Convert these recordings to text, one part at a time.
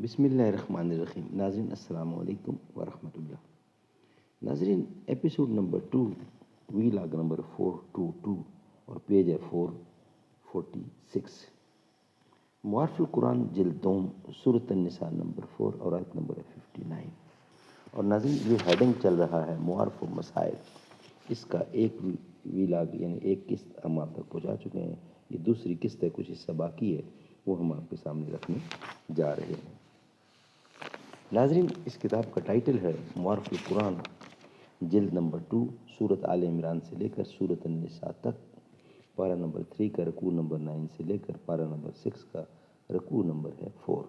بسم اللہ الرحمن الرحیم. ناظرین السلام علیکم ورحمۃ اللہ. ناظرین ایپیسوڈ نمبر 2 ویلاگ نمبر 422 اور پیج ہے 446. معارف القرآن جلد دوم سورۃ النساء نمبر 4 اور آیت نمبر 59. اور ناظرین یہ ہیڈنگ چل رہا ہے معارف و مسائل. اس کا ایک ویلاگ یعنی ایک قسط ہم آپ تک پہنچا چکے ہیں. یہ دوسری قسط ہے، کچھ حصہ باقی ہے، وہ ہم آپ کے سامنے رکھنے جا رہے ہیں. ناظرین اس کتاب کا ٹائٹل ہے معارف القرآن جلد نمبر 2 سورۃ آل عمران سے لے کر سورۃ النساء تک، پارہ نمبر 3 کا رکوع نمبر 9 سے لے کر پارہ نمبر 6 کا رکوع نمبر ہے 4.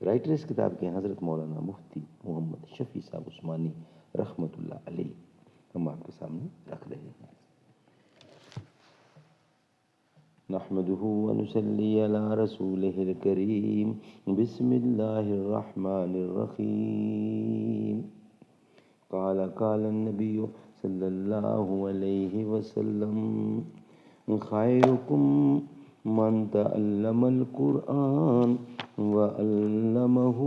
رائٹر اس کتاب کے حضرت مولانا مفتی محمد شفیع صاحب عثمانی رحمۃ اللہ علیہ ہم آپ کے سامنے رکھ رہے ہیں. نحمده ونصلي على رسوله الكريم. بسم الله الرحمن الرحيم. قال النبي صلى الله عليه وسلم خيركم من تعلم القرآن وعلمه.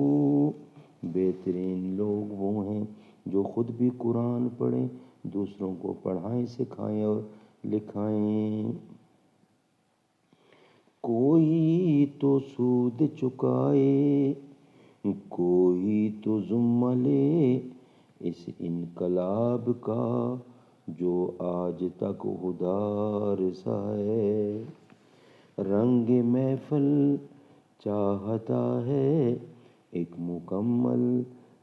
بہترین لوگ وہ ہیں جو خود بھی قرآن پڑھیں، دوسروں کو پڑھائیں، سکھائیں اور لکھائیں. کوئی تو سود چکائے، کوئی تو ذمہ لے اس انقلاب کا جو آج تک ادھار سا ہے. رنگ محفل چاہتا ہے ایک مکمل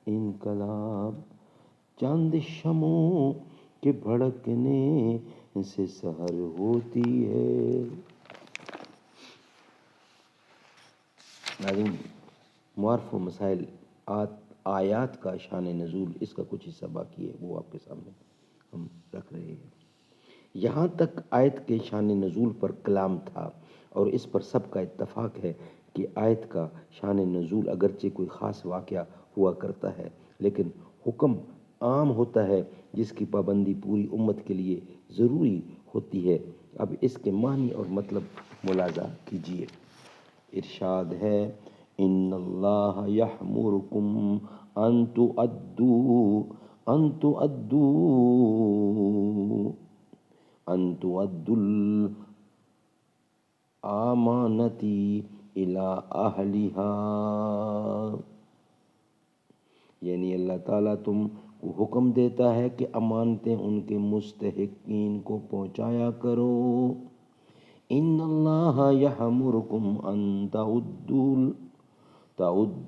انقلاب، چند شمعوں کے بھڑکنے سے سحر ہوتی ہے. ناظرین معارف و مسائل آیات کا شان نزول، اس کا کچھ حصہ باقی ہے، وہ آپ کے سامنے ہم رکھ رہے ہیں. یہاں تک آیت کے شان نزول پر کلام تھا اور اس پر سب کا اتفاق ہے کہ آیت کا شان نزول اگرچہ کوئی خاص واقعہ ہوا کرتا ہے لیکن حکم عام ہوتا ہے جس کی پابندی پوری امت کے لیے ضروری ہوتی ہے. اب اس کے معنی اور مطلب ملاحظہ کیجیے. ارشاد ہے ان اللہ یأمرکم ان تؤدوا الامانۃ الی اہلہا. یعنی اللہ تعالیٰ تم کو حکم دیتا ہے کہ امانتیں ان کے مستحقین کو پہنچایا کرو. ان اللہ یأمرکم ان تعدوا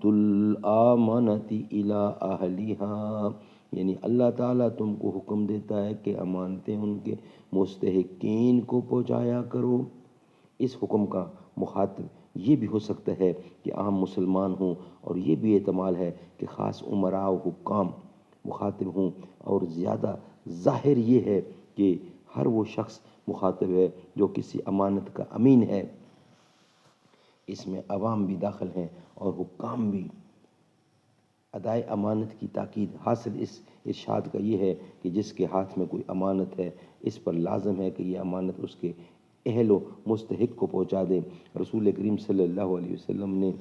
الامانۃ الی اہلہا. یعنی اللہ تعالیٰ تم کو حکم دیتا ہے کہ امانتیں ان کے مستحقین کو پہنچایا کرو. اس حکم کا مخاطب یہ بھی ہو سکتا ہے کہ عام مسلمان ہوں، اور یہ بھی احتمال ہے کہ خاص امراء و حکام مخاطب ہوں، اور زیادہ ظاہر یہ ہے کہ ہر وہ شخص مخاطب ہے جو کسی امانت کا امین ہے. اس میں عوام بھی داخل ہیں اور حکام بھی. ادائے امانت کی تاکید حاصل اس ارشاد کا یہ ہے کہ جس کے ہاتھ میں کوئی امانت ہے اس پر لازم ہے کہ یہ امانت اس کے اہل و مستحق کو پہنچا دے. رسول کریم صلی اللہ علیہ وسلم نے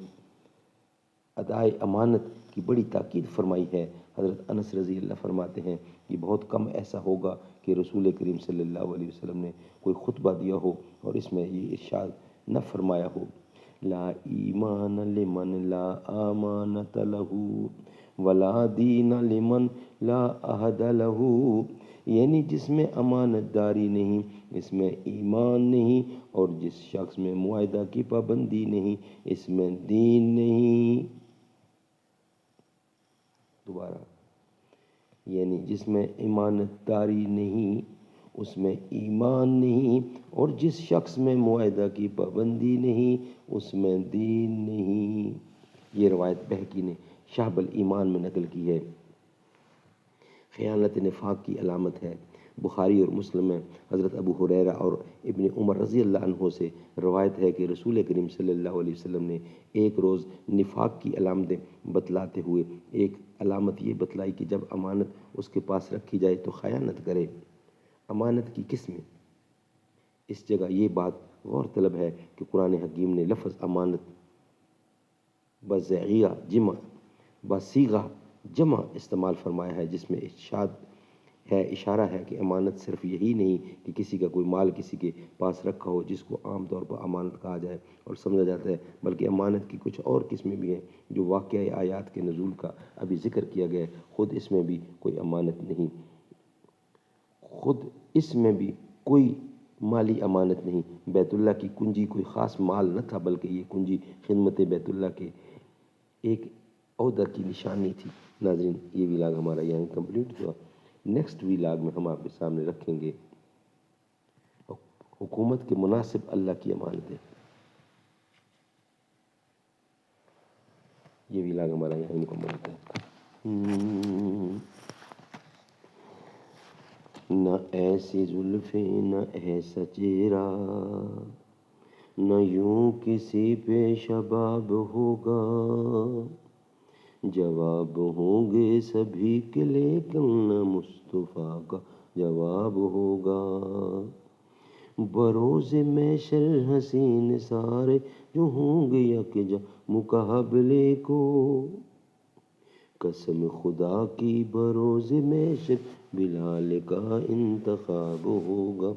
ادائے امانت کی بڑی تاکید فرمائی ہے. حضرت انس رضی اللہ فرماتے ہیں کہ بہت کم ایسا ہوگا کہ رسول کریم صلی اللہ علیہ وسلم نے کوئی خطبہ دیا ہو اور اس میں یہ ارشاد نہ فرمایا ہو لا ایمان لمن لا امانت لہ ولا دین لمن لا عہد لہ. یعنی جس میں امانت داری نہیں اس میں ایمان نہیں، اور جس شخص میں معاہدہ کی پابندی نہیں اس میں دین نہیں. دوبارہ، یعنی جس میں امانت داری نہیں اس میں ایمان نہیں، اور جس شخص میں معاہدہ کی پابندی نہیں اس میں دین نہیں. یہ روایت بہقی نے شعب الایمان میں نقل کی ہے. خیانت نفاق کی علامت ہے. بخاری اور مسلم میں حضرت ابو ہریرہ اور ابن عمر رضی اللہ عنہ سے روایت ہے کہ رسول کریم صلی اللہ علیہ وسلم نے ایک روز نفاق کی علامتیں بتلاتے ہوئے ایک علامت یہ بتلائی کہ جب امانت اس کے پاس رکھی جائے تو خیانت کرے. امانت کی قسمیں. اس جگہ یہ بات غور طلب ہے کہ قرآن حکیم نے لفظ امانت بصیغہ جمع بصیغہ جمع استعمال فرمایا ہے، جس میں اشارہ ہے کہ امانت صرف یہی نہیں کہ کسی کا کوئی مال کسی کے پاس رکھا ہو جس کو عام طور پر امانت کہا جائے اور سمجھا جاتا ہے، بلکہ امانت کی کچھ اور قسمیں بھی ہیں جو واقعہ آیات کے نزول کا ابھی ذکر کیا گیا ہے۔ خود اس میں بھی کوئی مالی امانت نہیں۔ بیت اللہ کی کنجی کوئی خاص مال نہ تھا، بلکہ یہ کنجی خدمت بیت اللہ کے ایک عہدہ کی نشانی تھی۔ ناظرین، یہ ویلاگ ہمارا یہاں کمپلیٹ ہوا۔ نیکسٹ ویلاگ میں ہم آپ کے سامنے رکھیں گے حکومت کے مناسب اللہ کی امانتیں۔ یہ ویلاگ ہمارا یہاں مکمل ہوتا ہے۔ نہ ایسی زلفیں نہ ایسا چہرہ، نہ یوں کسی پہ شباب ہوگا، جواب ہوں گے سبھی کے لیکن نہ مصطفیٰ کا جواب ہوگا۔ بروز محشر حسین سارے جو ہوں گے یکجا مقابلے کو، قسم خدا کی بروز محشر بلال کا انتخاب ہوگا۔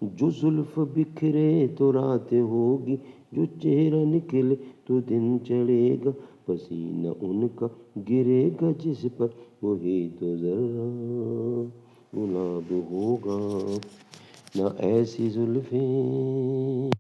جو زلف بکھرے تو رات ہوگی، جو چہرہ نکلے تو دن چڑھے گا، پسینہ ان کا گرے گا جس پر وہی تو ذرہ گلاب ہوگا۔ نہ ایسی زلفیں